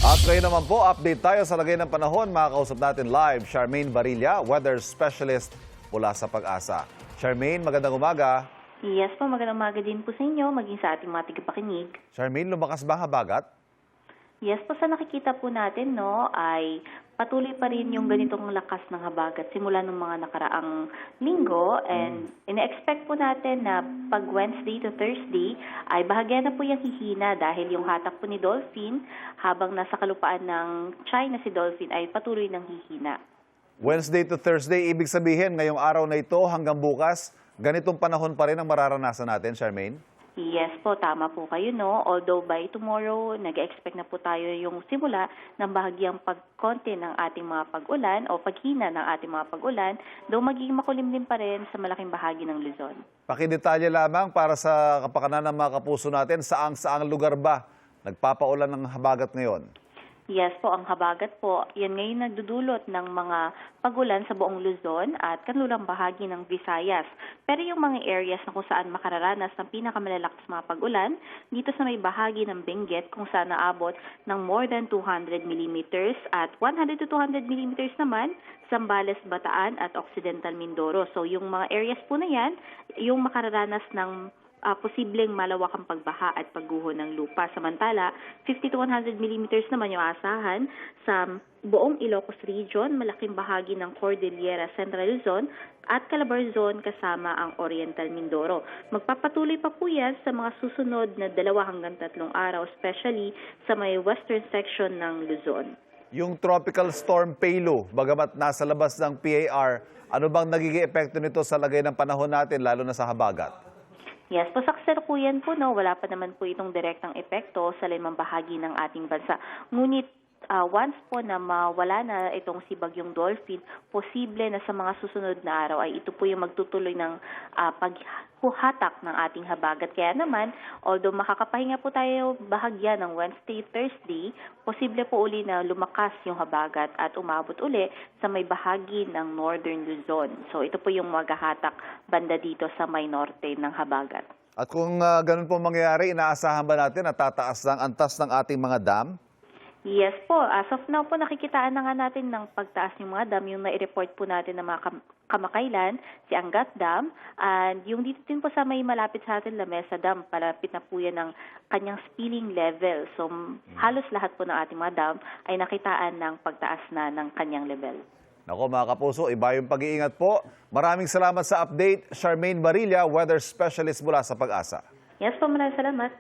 At ngayon naman po, update tayo sa lagay ng panahon. Makakausap natin live, Charmaine Barilla, weather specialist mula sa Pag-asa. Charmaine, magandang umaga. Yes po, magandang umaga din po sa inyo, maging sa ating mga tagapakinig. Charmaine, lumakas ba ang habagat? Yes po, sa nakikita po natin, no, ay patuloy pa rin yung ganitong lakas ng habagat simula ng mga nakaraang linggo. And ina-expect po natin na pag Wednesday to Thursday ay bahagya na po yung hihina dahil yung hatak po ni Dolphin habang nasa kalupaan ng China si Dolphin ay patuloy ng hihina. Wednesday to Thursday, ibig sabihin ngayong araw na ito hanggang bukas, ganitong panahon pa rin ang mararanasan natin, Charmaine? Yes po, tama po kayo, no? Although by tomorrow, nag-expect na po tayo yung simula ng bahagyang pagkonti ng ating mga pag-ulan o paghina ng ating mga pag-ulan, though magiging makulimlim pa rin sa malaking bahagi ng Luzon. Pakidetalye lamang para sa kapakanan ng mga kapuso natin, saang lugar ba nagpapaulan ng habagat ngayon? Yes po, ang habagat po, yan ngayon nagdudulot ng mga pagulan sa buong Luzon at kanlulang bahagi ng Visayas. Pero yung mga areas na kung saan makararanas ng pinakamalalakas mga pagulan, dito sa may bahagi ng Benguet kung saan naabot ng more than 200 millimeters at 100 to 200 millimeters naman Zambales, Bataan at Occidental Mindoro. So yung mga areas po na yan, yung makararanas ng posibleng malawakang pagbaha at pagguho ng lupa. Samantala, 50 to 100 millimeters naman yung asahan sa buong Ilocos Region, malaking bahagi ng Cordillera Central Luzon at Calabarzon kasama ang Oriental Mindoro. Magpapatuloy pa po yan sa mga susunod na 2 hanggang 3 araw, especially sa may western section ng Luzon. Yung Tropical Storm Pelo, bagamat nasa labas ng PAR, ano bang nagiging epekto nito sa lagay ng panahon natin, lalo na sa habagat? Yes po, sa kasalukuyan po, no, wala pa naman po itong direktang epekto sa limang bahagi ng ating bansa. Ngunit once po na mawala na itong si Bagyong Dolphin, posible na sa mga susunod na araw ay ito po yung magtutuloy ng paghuhatak ng ating habagat. Kaya naman, although makakapahinga po tayo bahagya ng Wednesday, Thursday, posible po uli na lumakas yung habagat at umabot uli sa may bahagi ng Northern Luzon. So ito po yung maghahatak banda dito sa may norte ng habagat. At kung ganun po mangyayari, inaasahan ba natin na tataas ang antas ng ating mga dam? Yes po. As of now po, nakikitaan na nga natin ng pagtaas ng mga dam. Yung na-report po natin ng mga kamakailan, si Angat Dam. And yung dito din po sa may malapit sa atin, Lamesa Dam, palapit na po yan ng kanyang spilling level. So halos lahat po ng ating mga dam ay nakitaan ng pagtaas na ng kanyang level. Nako mga kapuso, iba yung pag-iingat po. Maraming salamat sa update. Charmaine Barilla, weather specialist mula sa Pag-asa. Yes po, maraming salamat.